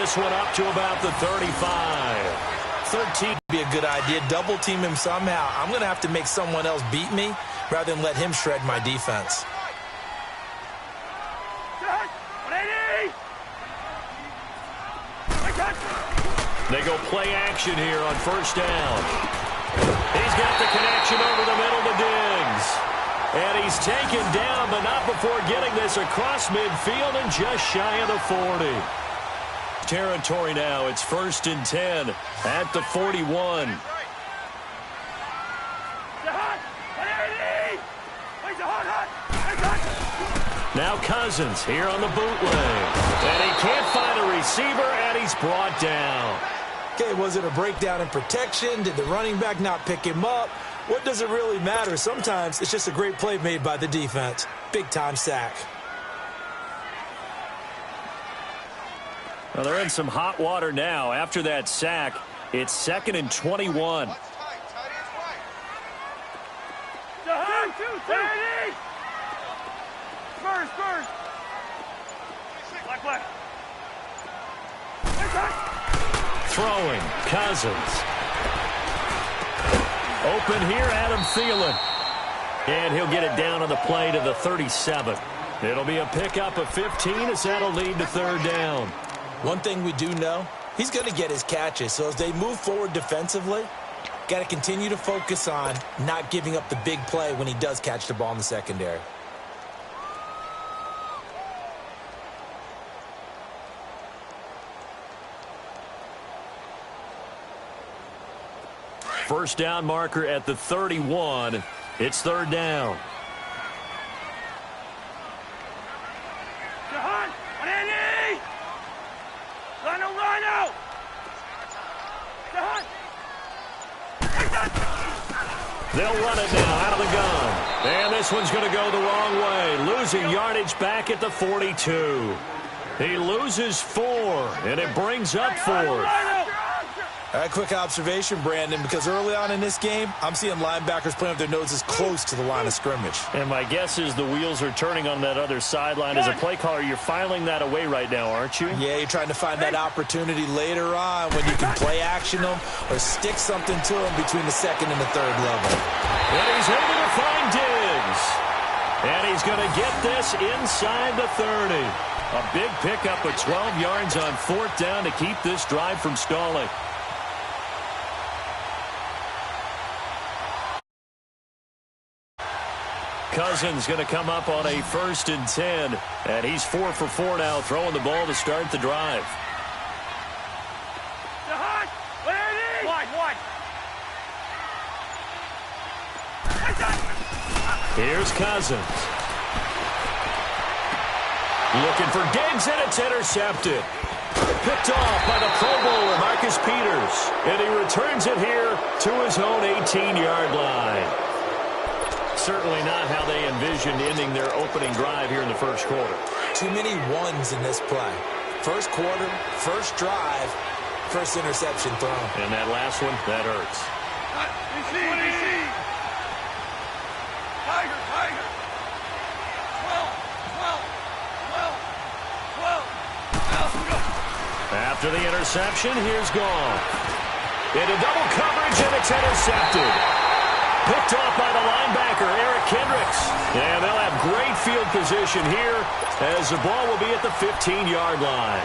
this one up to about the 35. 13 would be a good idea. Double team him somehow. I'm going to have to make someone else beat me rather than let him shred my defense. They go play action here on first down. He's got the connection over the middle to Diggs. And he's taken down, but not before getting this across midfield and just shy of the 40. Territory now. It's 1st and 10 at the 41. Now Cousins here on the bootleg. And he can't find a receiver, and he's brought down. Okay, was it a breakdown in protection? Did the running back not pick him up? What does it really matter? Sometimes it's just a great play made by the defense. Big-time sack. Well, they're in some hot water now. After that sack, it's 2nd and 21. Throwing, Cousins. Open here, Adam Thielen. And he'll get it down on the play to the 37. It'll be a pickup of 15 as that'll lead to 3rd down. One thing we do know, he's going to get his catches. So as they move forward defensively, got to continue to focus on not giving up the big play when he does catch the ball in the secondary. First down marker at the 31. It's 3rd down. They'll run it now out of the gun. And this one's going to go the wrong way. Losing yardage back at the 42. He loses 4, and it brings up 4th. A quick observation, Brandon, because early on in this game, I'm seeing linebackers playing with their noses close to the line of scrimmage. And my guess is the wheels are turning on that other sideline. As a play caller, you're filing that away right now, aren't you? Yeah, you're trying to find that opportunity later on when you can play action them or stick something to them between the 2nd and the 3rd level. And he's able to find Diggs. And he's going to get this inside the 30. A big pickup of 12 yards on 4th down to keep this drive from stalling. Cousins going to come up on a 1st and 10. And he's 4 for 4 now, throwing the ball to start the drive. Here's Cousins. Looking for Diggs, and it's intercepted. Picked off by the Pro Bowler, Marcus Peters. And he returns it here to his own 18-yard line. Certainly not how they envisioned ending their opening drive here in the 1st quarter. Too many ones in this play. 1st quarter, 1st drive, 1st interception thrown. And that last one, that hurts. Tiger. 12. After the interception, here's Goff. Into double coverage, and it's intercepted. Picked off by the linebacker, Eric Kendricks. And they'll have great field position here as the ball will be at the 15-yard line.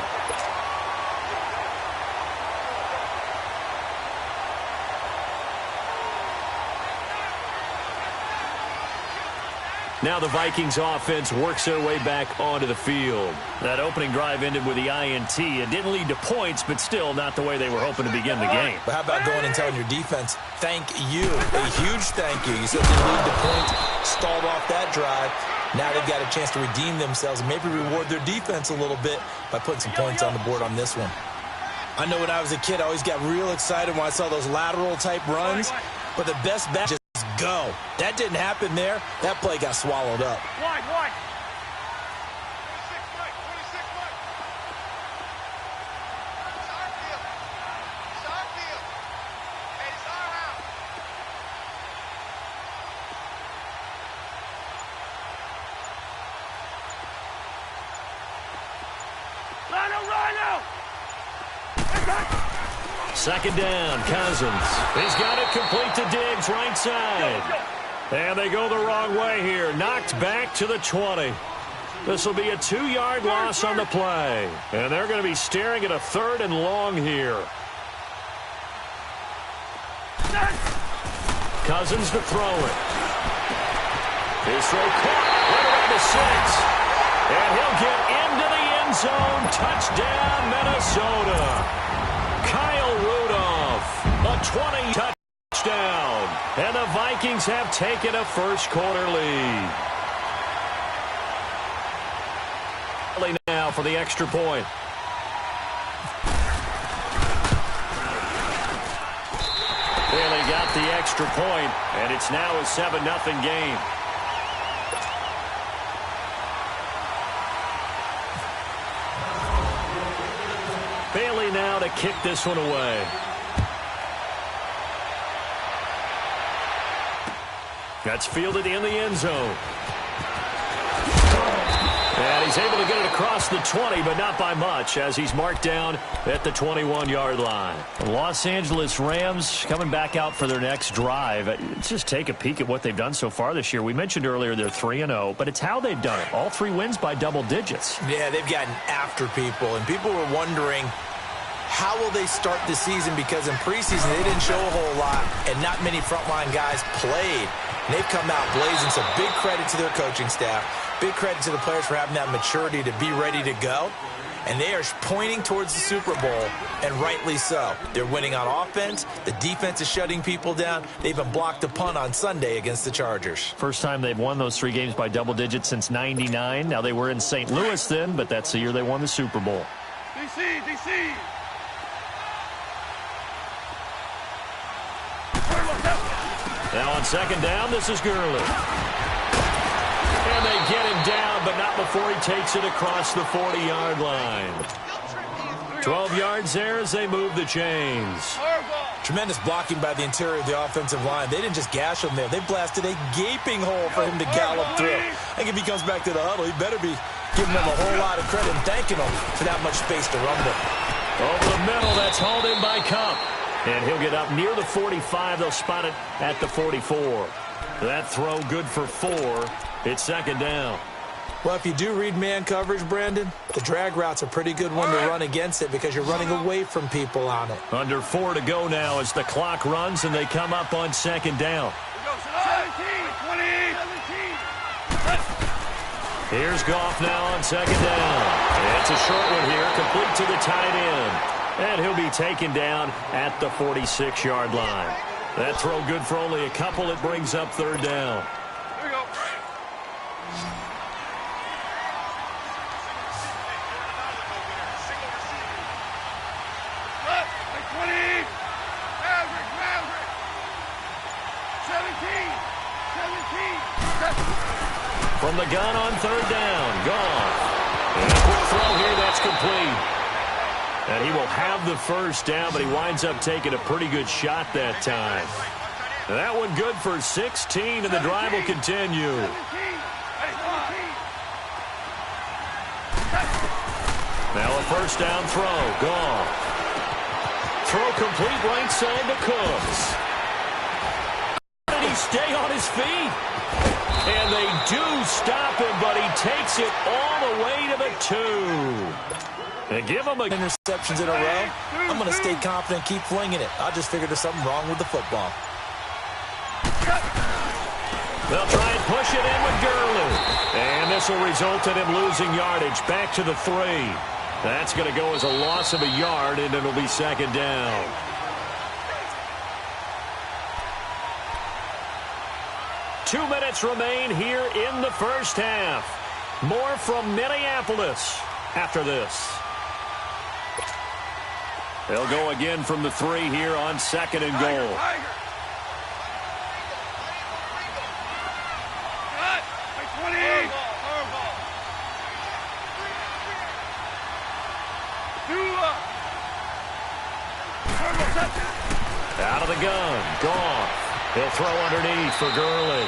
Now the Vikings offense works their way back onto the field. That opening drive ended with the INT. It didn't lead to points, but still not the way they were hoping to begin the game. But how about going and telling your defense, thank you, a huge thank you. You said they lead to points, stalled off that drive. Now they've got a chance to redeem themselves and maybe reward their defense a little bit by putting some points on the board on this one. I know when I was a kid, I always got real excited when I saw those lateral-type runs, but the best bet is just go. That didn't happen there. That play got swallowed up. Wide. Second down, Cousins. He's got it complete to Diggs, right side. And they go the wrong way here. Knocked back to the 20. This will be a 2-yard loss on the play. And they're going to be staring at a 3rd and long here. Cousins to throw it. His throw caught right around the 6. And he'll get into the end zone. Touchdown, Minnesota. Kyle Rudolph, a 20 touchdown. And the Vikings have taken a first-quarter lead. Now for the extra point. Bailey got the extra point, and it's now a 7-0 game. Bailey now to kick this one away. That's fielded in the end zone. And he's able to get it across the 20, but not by much, as he's marked down at the 21-yard line. The Los Angeles Rams coming back out for their next drive. Let's just take a peek at what they've done so far this year. We mentioned earlier they're 3-0, but it's how they've done it. All 3 wins by double digits. Yeah, they've gotten after people, and people were wondering, how will they start the season? Because in preseason, they didn't show a whole lot, and not many frontline guys played. And they've come out blazing, so big credit to their coaching staff. Big credit to the players for having that maturity to be ready to go. And they are pointing towards the Super Bowl, and rightly so. They're winning on offense. The defense is shutting people down. They even blocked a punt on Sunday against the Chargers. First time they've won those 3 games by double digits since '99. Now, they were in St. Louis then, but that's the year they won the Super Bowl. DC. Now on second down, this is Gurley. And they get him down, but not before he takes it across the 40-yard line. 12 yards there as they move the chains. Tremendous blocking by the interior of the offensive line. They didn't just gash him there. They blasted a gaping hole for him to gallop through. I think if he comes back to the huddle, he better be giving them a whole lot of credit and thanking them for that much space to run with. Over the middle, that's hauled in by Cup. And he'll get up near the 45. They'll spot it at the 44. That throw good for 4. It's second down. Well, if you do read man coverage, Brandon, the drag route's a pretty good one to run against it because you're running away from people on it. Under 4 to go now as the clock runs and they come up on second down. 17, 20, 17. Here's Goff now on second down. It's a short one here, complete to the tight end. And he'll be taken down at the 46-yard line. That throw good for only a couple. It brings up third down. Here we go. Up, like 20. Maverick. 17. From the gun on third down, Goff. And a quick throw here, that's complete. And he will have the first down, but he winds up taking a pretty good shot that time. That one good for 16, and the drive will continue. Now a first down throw. Goff. Throw complete right side to Cooks. Did he stay on his feet? And they do stop him, but he takes it all the way to the 2. And give him a interceptions in a row. I'm going to stay confident, keep flinging it. I just figured there's something wrong with the football. They'll try and push it in with Gurley. And this will result in him losing yardage back to the 3. That's going to go as a loss of a yard, and it'll be second down. Two minutes remain here in the first half. More from Minneapolis after this. They'll go again from the 3 here on second and goal. Out of the gun, Goff. He'll throw underneath for Gurley.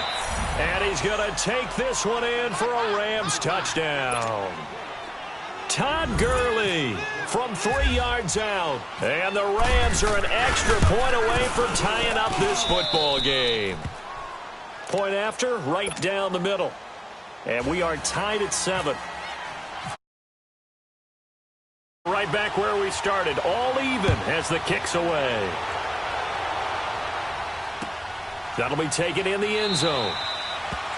And he's going to take this one in for a Rams touchdown. Todd Gurley from 3 yards out. And the Rams are an extra point away from tying up this football game. Point after, right down the middle. And we are tied at 7. Right back where we started, all even as the kick's away. That'll be taken in the end zone.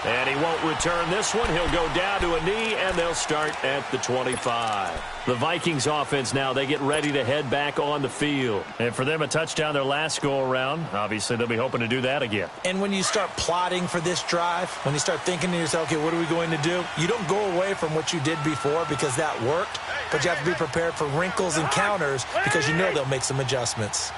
And he won't return this one. He'll go down to a knee, and they'll start at the 25. The Vikings offense now, they get ready to head back on the field. And for them, a touchdown their last go-around. Obviously, they'll be hoping to do that again. And when you start plotting for this drive, when you start thinking to yourself, okay, what are we going to do? You don't go away from what you did before because that worked, but you have to be prepared for wrinkles and counters because you know they'll make some adjustments.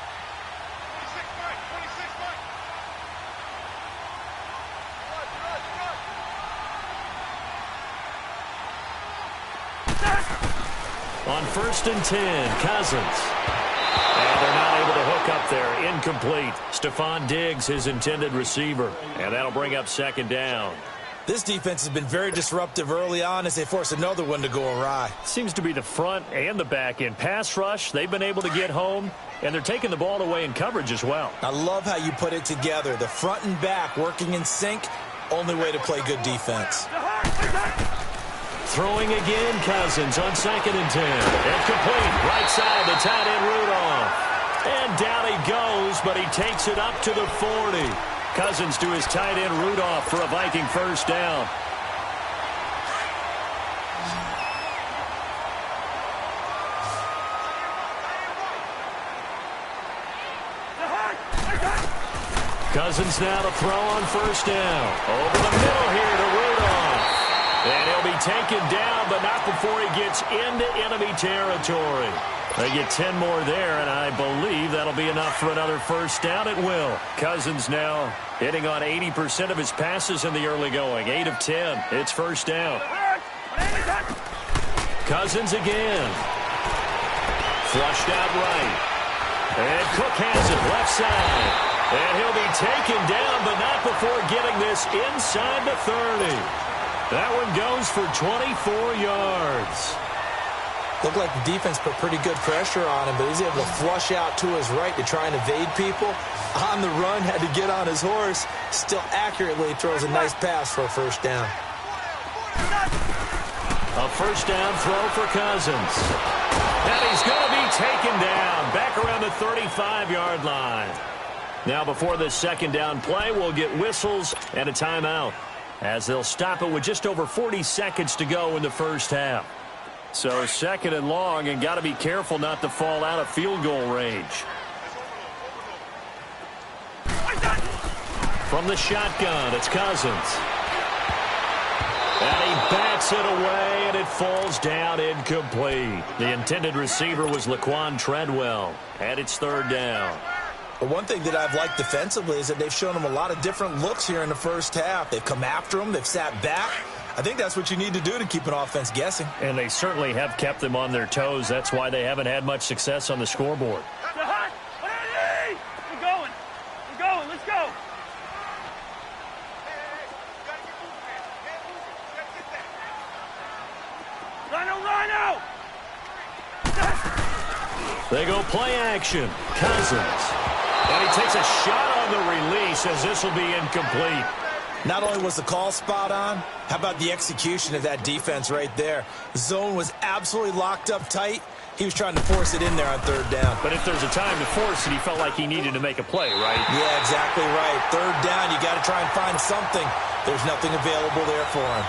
On 1st and 10, Cousins. And they're not able to hook up there. Incomplete. Stephon Diggs, his intended receiver. And that'll bring up 2nd down. This defense has been very disruptive early on as they force another one to go awry. Seems to be the front and the back end. Pass rush, they've been able to get home. And they're taking the ball away in coverage as well. I love how you put it together. The front and back working in sync. Only way to play good defense. Throwing again, Cousins on 2nd and 10. And complete. Right side, the tight end Rudolph. And down he goes, but he takes it up to the 40. Cousins to his tight end Rudolph for a Viking 1st down. Cousins now to throw on 1st down. Over the middle here to Rudolph. And he'll be taken down, but not before he gets into enemy territory. They get 10 more there, and I believe that'll be enough for another 1st down. It will. Cousins now hitting on 80% of his passes in the early going. 8 of 10. It's 1st down. Cousins again. Flushed out right. And Cook has it left side. And he'll be taken down, but not before getting this inside the 30. That one goes for 24 yards. Looked like the defense put pretty good pressure on him, but he's able to flush out to his right to try and evade people. On the run, had to get on his horse. Still accurately throws a nice pass for a 1st down. A 1st down throw for Cousins. And he's going to be taken down back around the 35-yard line. Now before this 2nd down play, we'll get whistles and a timeout, as they'll stop it with just over 40 seconds to go in the 1st half. So 2nd and long, and got to be careful not to fall out of field goal range. From the shotgun, it's Cousins. And he backs it away, and it falls down incomplete. The intended receiver was Laquan Treadwell, and it's 3rd down. But one thing that I've liked defensively is that they've shown him a lot of different looks here in the 1st half. They've come after him. They've sat back. I think that's what you need to do to keep an offense guessing. And they certainly have kept them on their toes. That's why they haven't had much success on the scoreboard. We're going. We're going. Let's go. Rhino! They go play action. Cousins. And he takes a shot on the release, as this will be incomplete. Not only was the call spot on, how about the execution of that defense right there? The zone was absolutely locked up tight. He was trying to force it in there on 3rd down. But if there's a time to force it, he felt like he needed to make a play, right? Yeah, exactly right. 3rd down, you got to try and find something. There's nothing available there for him.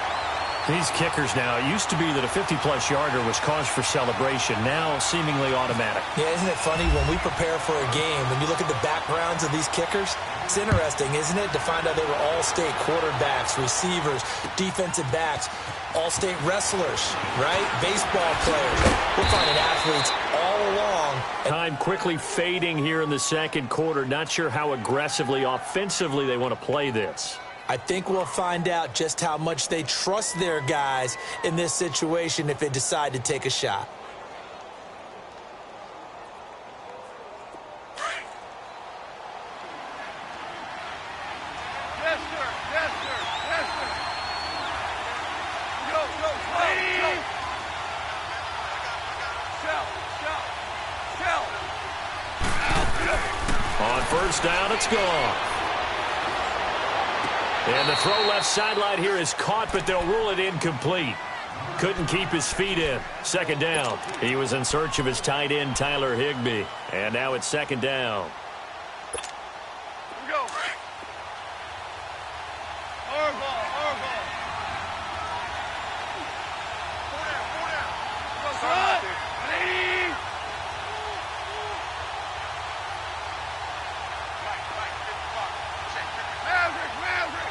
These kickers now, it used to be that a 50-plus yarder was cause for celebration. Now, seemingly automatic. Yeah, isn't it funny when we prepare for a game, when you look at the backgrounds of these kickers, it's interesting, isn't it, to find out they were all-state quarterbacks, receivers, defensive backs, all-state wrestlers, right? Baseball players. We're finding athletes all along. Time quickly fading here in the 2nd quarter. Not sure how aggressively, offensively they want to play this. I think we'll find out just how much they trust their guys in this situation if they decide to take a shot. Yes, sir. Yes, sir. Yes, sir. Go. first down, it's gone. And the throw left sideline here is caught, but they'll rule it incomplete. Couldn't keep his feet in. Second down. He was in search of his tight end, Tyler Higbee. And now it's second down. Here we go. Our ball, our ball. Four down. Go, son. Ready? Maverick.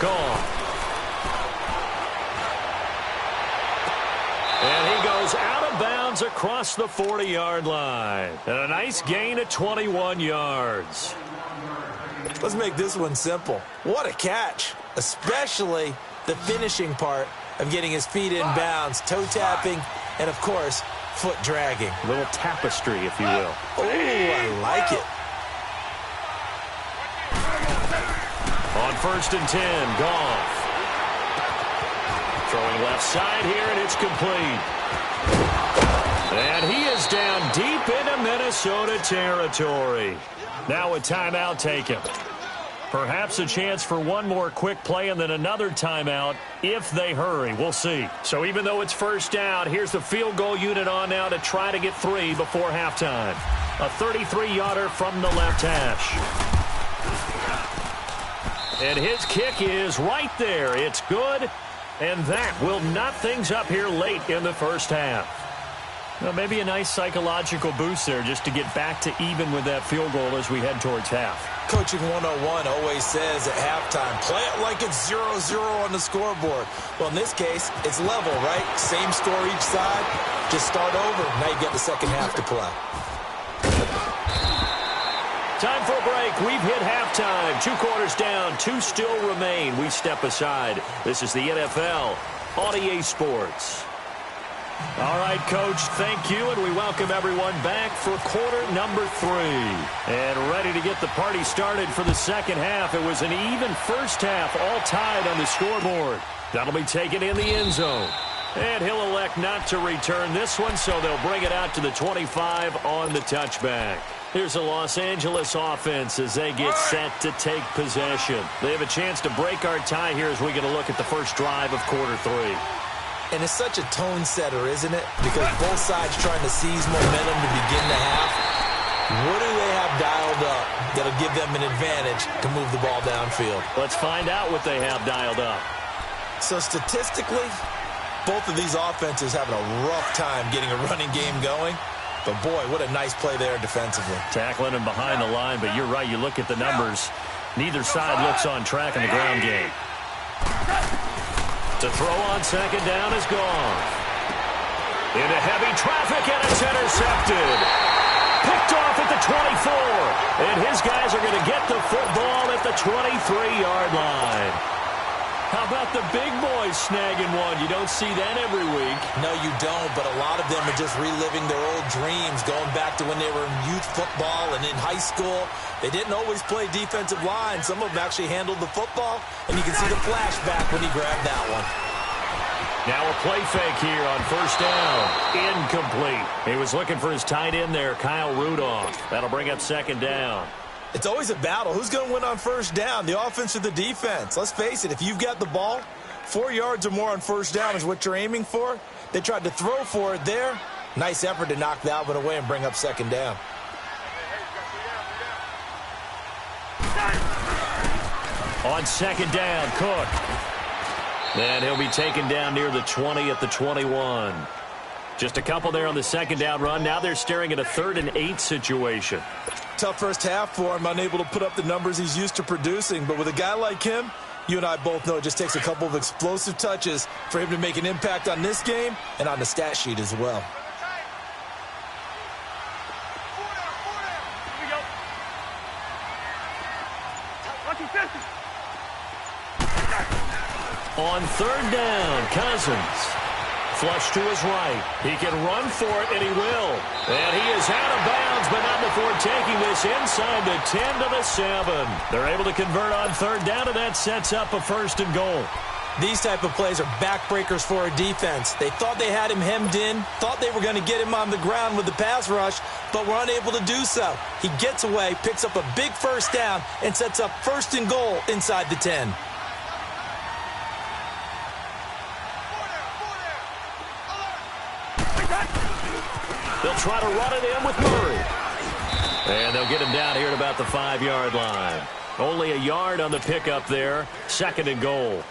Gone. And he goes out of bounds across the 40-yard line. And a nice gain of 21 yards. Let's make this one simple. What a catch, especially the finishing part of getting his feet in bounds, toe tapping, and, of course, foot dragging. A little tapestry, if you will. Oh, I like it. On 1st and 10, Goff. Throwing left side here, and it's complete. And he is down deep into Minnesota territory. Now a timeout taken. Perhaps a chance for one more quick play and then another timeout if they hurry. We'll see. So even though it's first down, here's the field goal unit on now to try to get 3 before halftime. A 33-yarder from the left hash. And his kick is right there. It's good, and that will knot things up here late in the first half. Well, maybe a nice psychological boost there just to get back to even with that field goal as we head towards half. Coaching 101 always says at halftime, play it like it's 0-0 on the scoreboard. Well, in this case, it's level, right? Same score each side. Just start over. Now you get the second half to play. Time for a break. We've hit halftime. 2 quarters down. 2 still remain. We step aside. This is the NFL on EA Sports. All right, Coach, thank you, and we welcome everyone back for quarter number 3. And ready to get the party started for the second half. It was an even first half, all tied on the scoreboard. That'll be taken in the end zone. And he'll elect not to return this one, so they'll bring it out to the 25 on the touchback. Here's the Los Angeles offense as they get set to take possession. They have a chance to break our tie here as we get a look at the first drive of quarter 3. And it's such a tone setter, isn't it? Because both sides trying to seize momentum to begin the half. What do they have dialed up that'll give them an advantage to move the ball downfield? Let's find out what they have dialed up. So statistically, both of these offenses having a rough time getting a running game going. But, boy, what a nice play there defensively. Tackling him behind the line, but you're right. You look at the numbers. Neither side looks on track in the ground game. To throw on second down is gone. Into heavy traffic, and it's intercepted. Picked off at the 24. And his guys are going to get the football at the 23-yard line. How about the big boys snagging one? You don't see that every week. No, you don't, but a lot of them are just reliving their old dreams, going back to when they were in youth football and in high school. They didn't always play defensive line. Some of them actually handled the football, and you can see the flashback when he grabbed that one. Now a play fake here on first down. Incomplete. He was looking for his tight end there, Kyle Rudolph. That'll bring up second down. It's always a battle. Who's going to win on first down, the offense or the defense? Let's face it, if you've got the ball, 4 yards or more on first down is what you're aiming for. They tried to throw for it there. Nice effort to knock that one away and bring up second down. On second down, Cook. And he'll be taken down near the 20 at the 21. Just a couple there on the second down run. Now they're staring at a 3rd and 8 situation. Tough first half for him, unable to put up the numbers he's used to producing. But with a guy like him, you and I both know it just takes a couple of explosive touches for him to make an impact on this game and on the stat sheet as well. On third down, Cousins. Flush to his right. He can run for it, and he will. And he is out of bounds, but not before taking this inside the 10 to the 7. They're able to convert on third down, and that sets up a 1st and goal. These type of plays are backbreakers for a defense. They thought they had him hemmed in, thought they were going to get him on the ground with the pass rush, but were unable to do so. He gets away, picks up a big first down, and sets up 1st and goal inside the 10. They'll try to run it in with Murray. And they'll get him down here at about the 5-yard line. Only a yard on the pickup there. 2nd and goal.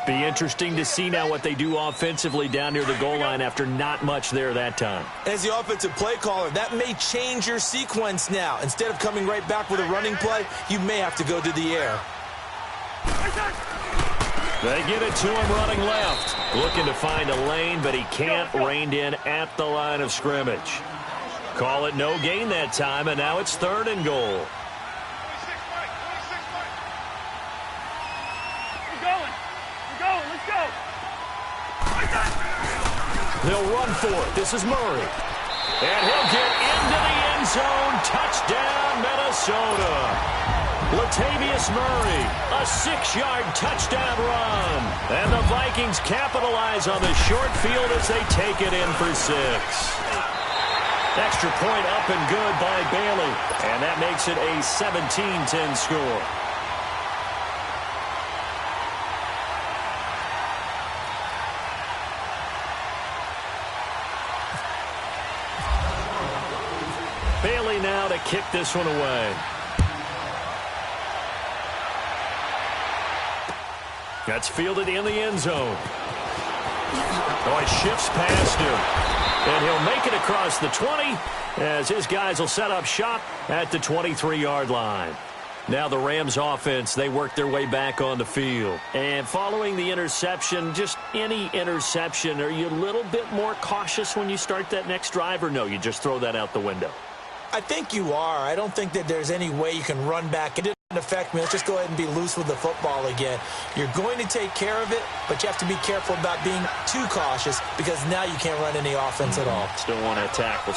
Be interesting to see now what they do offensively down near the goal line after not much there that time. As the offensive play caller, that may change your sequence now. Instead of coming right back with a running play, you may have to go to the air. They get it to him running left. Looking to find a lane, but he can't. Reined in at the line of scrimmage. Call it no gain that time, and now it's 3rd and goal. They'll run for it. This is Murray. And he'll get into the end zone. Touchdown, Minnesota. Latavius Murray, a 6-yard touchdown run. And the Vikings capitalize on the short field as they take it in for 6. Extra point up and good by Bailey. And that makes it a 17-10 score. Bailey now to kick this one away. That's fielded in the end zone. Oh, he shifts past him. And he'll make it across the 20 as his guys will set up shop at the 23-yard line. Now the Rams offense, they work their way back on the field. And following the interception, just any interception, are you a little bit more cautious when you start that next drive, or no, you just throw that out the window? I think you are. I don't think that there's any way you can run back. It didn't affect me. Let's just go ahead and be loose with the football again. You're going to take care of it, but you have to be careful about being too cautious because now you can't run any offense at all. Still want to attack. We'll see.